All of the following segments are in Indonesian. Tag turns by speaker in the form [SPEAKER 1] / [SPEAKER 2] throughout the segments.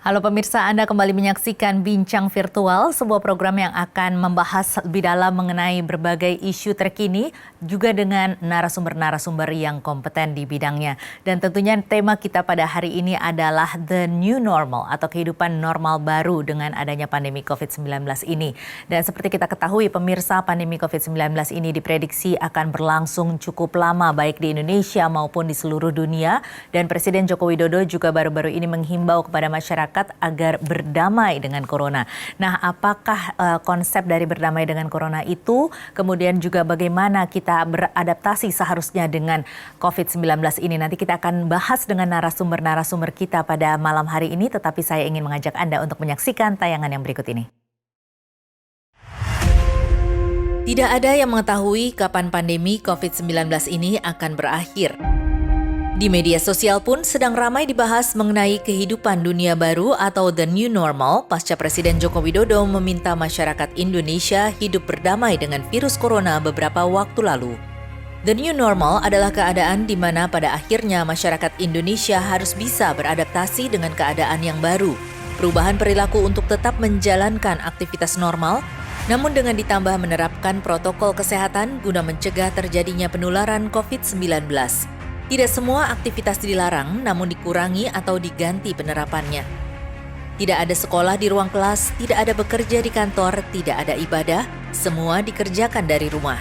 [SPEAKER 1] Halo pemirsa, Anda kembali menyaksikan Bincang Virtual, sebuah program yang akan membahas lebih dalam mengenai berbagai isu terkini, juga dengan narasumber-narasumber yang kompeten di bidangnya. Dan tentunya tema kita pada hari ini adalah The New Normal atau kehidupan normal baru dengan adanya pandemi COVID-19 ini. Dan seperti kita ketahui pemirsa, pandemi COVID-19 ini diprediksi akan berlangsung cukup lama baik di Indonesia maupun di seluruh dunia. Dan Presiden Joko Widodo juga baru-baru ini menghimbau kepada masyarakat agar berdamai dengan corona. Nah, apakah konsep dari berdamai dengan corona itu? Kemudian juga bagaimana kita beradaptasi seharusnya dengan COVID-19 ini? Nanti kita akan bahas dengan narasumber-narasumber kita pada malam hari ini, tetapi saya ingin mengajak Anda untuk menyaksikan tayangan yang berikut ini. Tidak ada yang mengetahui kapan pandemi COVID-19 ini akan berakhir. Di media sosial pun sedang ramai dibahas mengenai kehidupan dunia baru atau The New Normal pasca Presiden Joko Widodo meminta masyarakat Indonesia hidup berdamai dengan virus corona beberapa waktu lalu. The New Normal adalah keadaan di mana pada akhirnya masyarakat Indonesia harus bisa beradaptasi dengan keadaan yang baru. Perubahan perilaku untuk tetap menjalankan aktivitas normal, namun dengan ditambah menerapkan protokol kesehatan guna mencegah terjadinya penularan COVID-19. Tidak semua aktivitas dilarang, namun dikurangi atau diganti penerapannya. Tidak ada sekolah di ruang kelas, tidak ada bekerja di kantor, tidak ada ibadah, semua dikerjakan dari rumah.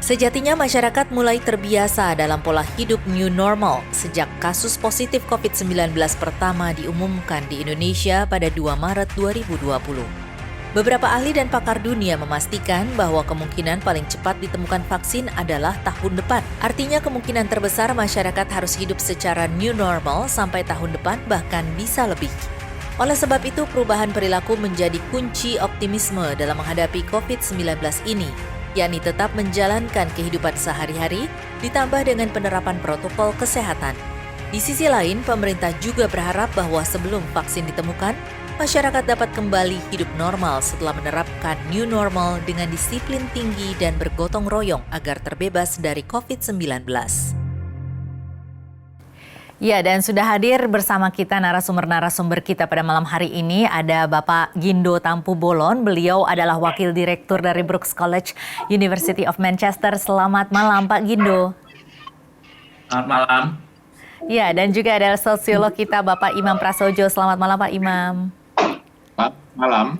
[SPEAKER 1] Sejatinya masyarakat mulai terbiasa dalam pola hidup new normal sejak kasus positif COVID-19 pertama diumumkan di Indonesia pada 2 Maret 2020. Beberapa ahli dan pakar dunia memastikan bahwa kemungkinan paling cepat ditemukan vaksin adalah tahun depan. Artinya kemungkinan terbesar masyarakat harus hidup secara new normal sampai tahun depan bahkan bisa lebih. Oleh sebab itu perubahan perilaku menjadi kunci optimisme dalam menghadapi COVID-19 ini, yakni tetap menjalankan kehidupan sehari-hari ditambah dengan penerapan protokol kesehatan. Di sisi lain, pemerintah juga berharap bahwa sebelum vaksin ditemukan, masyarakat dapat kembali hidup normal setelah menerapkan new normal dengan disiplin tinggi dan bergotong royong agar terbebas dari COVID-19. Ya, dan sudah hadir bersama kita narasumber-narasumber kita pada malam hari ini. Ada Bapak Gindo Tampu Bolon, beliau adalah Wakil Direktur dari Brooks College, University of Manchester. Selamat malam Pak Gindo.
[SPEAKER 2] Selamat malam.
[SPEAKER 1] Ya, dan juga ada sosiolog kita Bapak Imam Prasojo. Selamat malam Pak Imam.
[SPEAKER 2] Malam.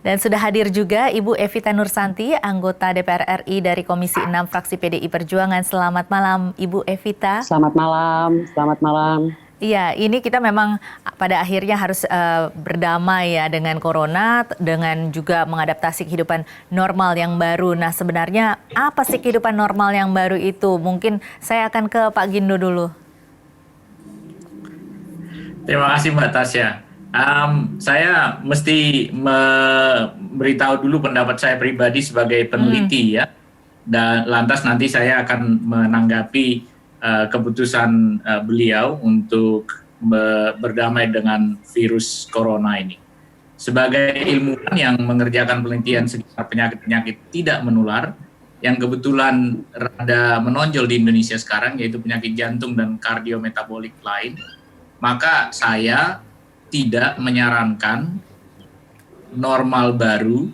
[SPEAKER 1] Dan sudah hadir juga Ibu Evita Nursanti, anggota DPR RI dari Komisi 6 Fraksi PDI Perjuangan. Selamat malam Ibu Evita.
[SPEAKER 3] Selamat malam, selamat malam.
[SPEAKER 1] Iya, ini kita memang pada akhirnya harus berdamai ya dengan corona, dengan juga mengadaptasi kehidupan normal yang baru. Nah, sebenarnya apa sih kehidupan normal yang baru itu? Mungkin saya akan ke Pak Gindo dulu.
[SPEAKER 2] Terima kasih Mbak Tasya. Saya mesti memberitahu dulu pendapat saya pribadi sebagai peneliti ya, dan lantas nanti saya akan menanggapi keputusan beliau untuk berdamai dengan virus corona ini. Sebagai ilmuwan yang mengerjakan penelitian sekitar penyakit-penyakit tidak menular, yang kebetulan rada menonjol di Indonesia sekarang, yaitu penyakit jantung dan kardiometabolik lain, maka saya tidak menyarankan normal baru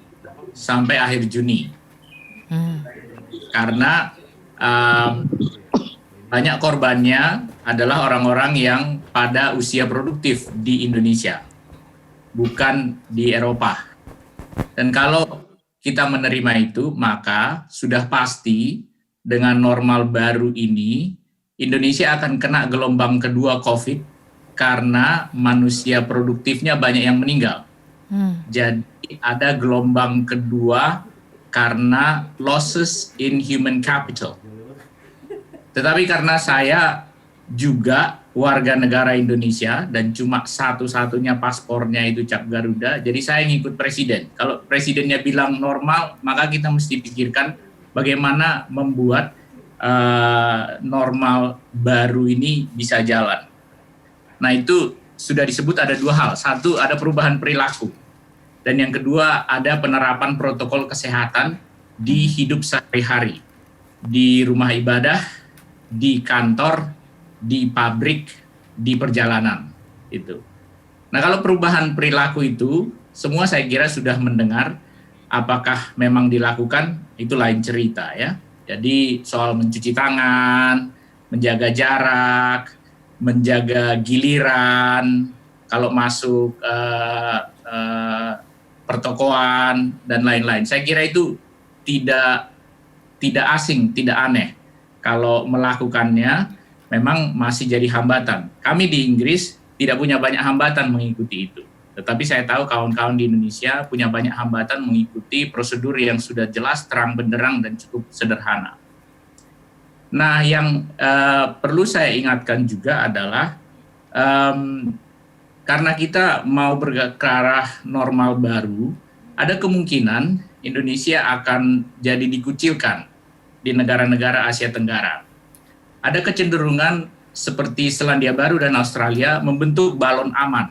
[SPEAKER 2] sampai akhir Juni. Karena banyak korbannya adalah orang-orang yang pada usia produktif di Indonesia, bukan di Eropa. Dan kalau kita menerima itu, maka sudah pasti dengan normal baru ini, Indonesia akan kena gelombang kedua COVID karena manusia produktifnya banyak yang meninggal. Jadi ada gelombang kedua karena losses in human capital. Tetapi karena saya juga warga negara Indonesia dan cuma satu-satunya paspornya itu cap Garuda, jadi saya ngikut presiden. Kalau presidennya bilang normal, maka kita mesti pikirkan bagaimana membuat normal baru ini bisa jalan. Nah, itu sudah disebut ada dua hal. Satu, ada perubahan perilaku. Dan yang kedua, ada penerapan protokol kesehatan di hidup sehari-hari. Di rumah ibadah, di kantor, di pabrik, di perjalanan. Itu. Nah, kalau perubahan perilaku itu, semua saya kira sudah mendengar. Apakah memang dilakukan, itu lain cerita ya. Jadi soal mencuci tangan, menjaga jarak, menjaga giliran, kalau masuk pertokoan, dan lain-lain. Saya kira itu tidak asing, tidak aneh. Kalau melakukannya, memang masih jadi hambatan. Kami di Inggris tidak punya banyak hambatan mengikuti itu. Tetapi saya tahu kawan-kawan di Indonesia punya banyak hambatan mengikuti prosedur yang sudah jelas, terang benderang, dan cukup sederhana. Nah, yang perlu saya ingatkan juga adalah karena kita mau bergerak ke arah normal baru, ada kemungkinan Indonesia akan jadi dikucilkan di negara-negara Asia Tenggara. Ada kecenderungan seperti Selandia Baru dan Australia membentuk balon aman,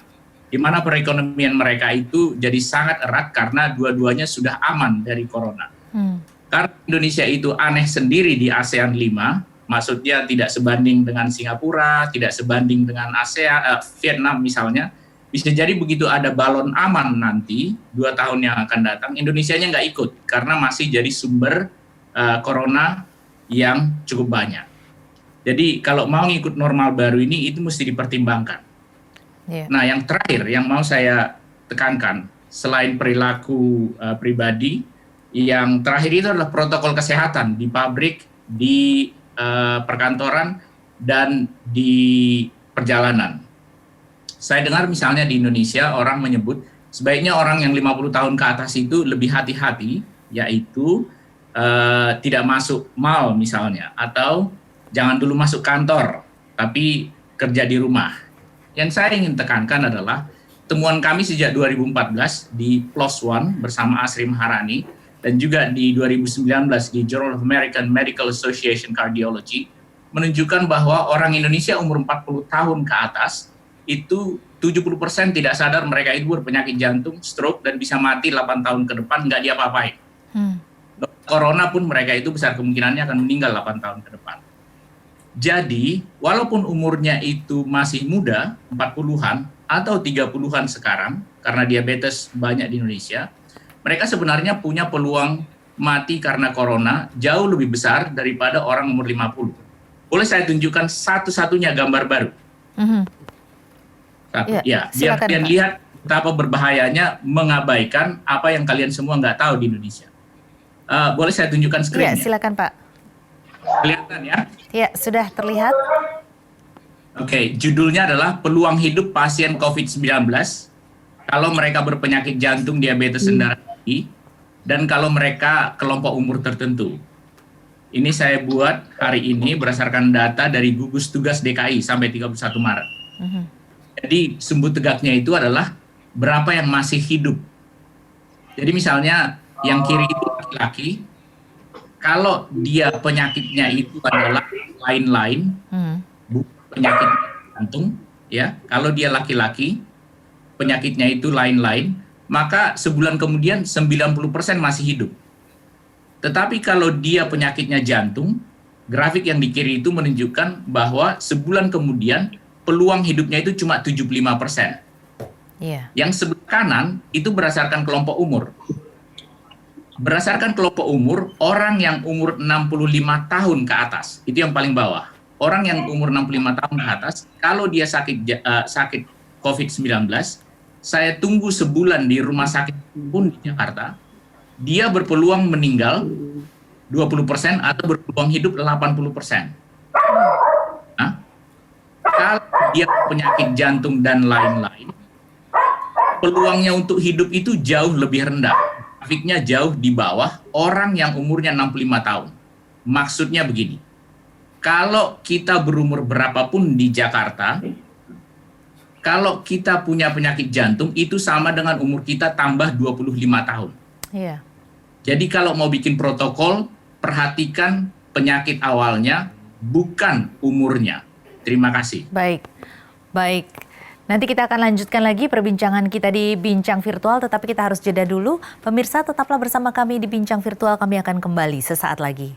[SPEAKER 2] di mana perekonomian mereka itu jadi sangat erat karena dua-duanya sudah aman dari corona. Karena Indonesia itu aneh sendiri di ASEAN 5, maksudnya tidak sebanding dengan Singapura, tidak sebanding dengan ASEAN, Vietnam misalnya, bisa jadi begitu ada balon aman nanti, 2 tahun yang akan datang, Indonesianya nggak ikut, karena masih jadi sumber corona yang cukup banyak. Jadi kalau mau ngikut normal baru ini, itu mesti dipertimbangkan. Nah, yang terakhir yang mau saya tekankan, selain perilaku pribadi, yang terakhir itu adalah protokol kesehatan di pabrik, di perkantoran, dan di perjalanan. Saya dengar misalnya di Indonesia orang menyebut sebaiknya orang yang 50 tahun ke atas itu lebih hati-hati, yaitu tidak masuk mal misalnya, atau jangan dulu masuk kantor, tapi kerja di rumah. Yang saya ingin tekankan adalah temuan kami sejak 2014 di PLOS ONE bersama Asri Maharani, dan juga di 2019 di Journal of American Medical Association Cardiology, menunjukkan bahwa orang Indonesia umur 40 tahun ke atas, itu 70% tidak sadar mereka itu berpenyakit jantung, stroke, dan bisa mati 8 tahun ke depan, nggak diapa-apain. Corona pun mereka itu besar kemungkinannya akan meninggal 8 tahun ke depan. Jadi, walaupun umurnya itu masih muda, 40-an atau 30-an sekarang, karena diabetes banyak di Indonesia, mereka sebenarnya punya peluang mati karena corona jauh lebih besar daripada orang umur 50. Boleh saya tunjukkan satu-satunya gambar baru? Biar kalian lihat betapa berbahayanya mengabaikan apa yang kalian semua nggak tahu di Indonesia. Boleh saya tunjukkan screen-nya?
[SPEAKER 4] Iya, silakan Pak.
[SPEAKER 2] Kelihatan ya?
[SPEAKER 4] Ya, sudah terlihat.
[SPEAKER 2] Oke, judulnya adalah Peluang Hidup Pasien COVID-19 kalau mereka berpenyakit jantung, diabetes, dan darah tinggi, dan kalau mereka kelompok umur tertentu. Ini saya buat hari ini berdasarkan data dari gugus tugas DKI sampai 31 Maret. Jadi sumbu tegaknya itu adalah berapa yang masih hidup. Jadi misalnya yang kiri itu laki-laki, kalau dia penyakitnya itu adalah lain-lain, bukan penyakit jantung, ya. Kalau dia laki-laki, penyakitnya itu lain-lain, maka sebulan kemudian 90% masih hidup. Tetapi kalau dia penyakitnya jantung, grafik yang di kiri itu menunjukkan bahwa sebulan kemudian peluang hidupnya itu cuma 75%. Yang sebelah kanan itu berdasarkan kelompok umur. Berdasarkan kelompok umur, orang yang umur 65 tahun ke atas, itu yang paling bawah. Orang yang umur 65 tahun ke atas, kalau dia sakit COVID-19, saya tunggu sebulan di rumah sakit pun di Jakarta, dia berpeluang meninggal 20% atau berpeluang hidup 80%. Nah, kalau dia penyakit jantung dan lain-lain, peluangnya untuk hidup itu jauh lebih rendah. Grafiknya jauh di bawah orang yang umurnya 65 tahun. Maksudnya begini, kalau kita berumur berapapun di Jakarta, kalau kita punya penyakit jantung, itu sama dengan umur kita tambah 25 tahun. Jadi kalau mau bikin protokol, perhatikan penyakit awalnya, bukan umurnya. Terima kasih.
[SPEAKER 4] Baik. Nanti kita akan lanjutkan lagi perbincangan kita di Bincang Virtual, tetapi kita harus jeda dulu. Pemirsa, tetaplah bersama kami di Bincang Virtual, kami akan kembali sesaat lagi.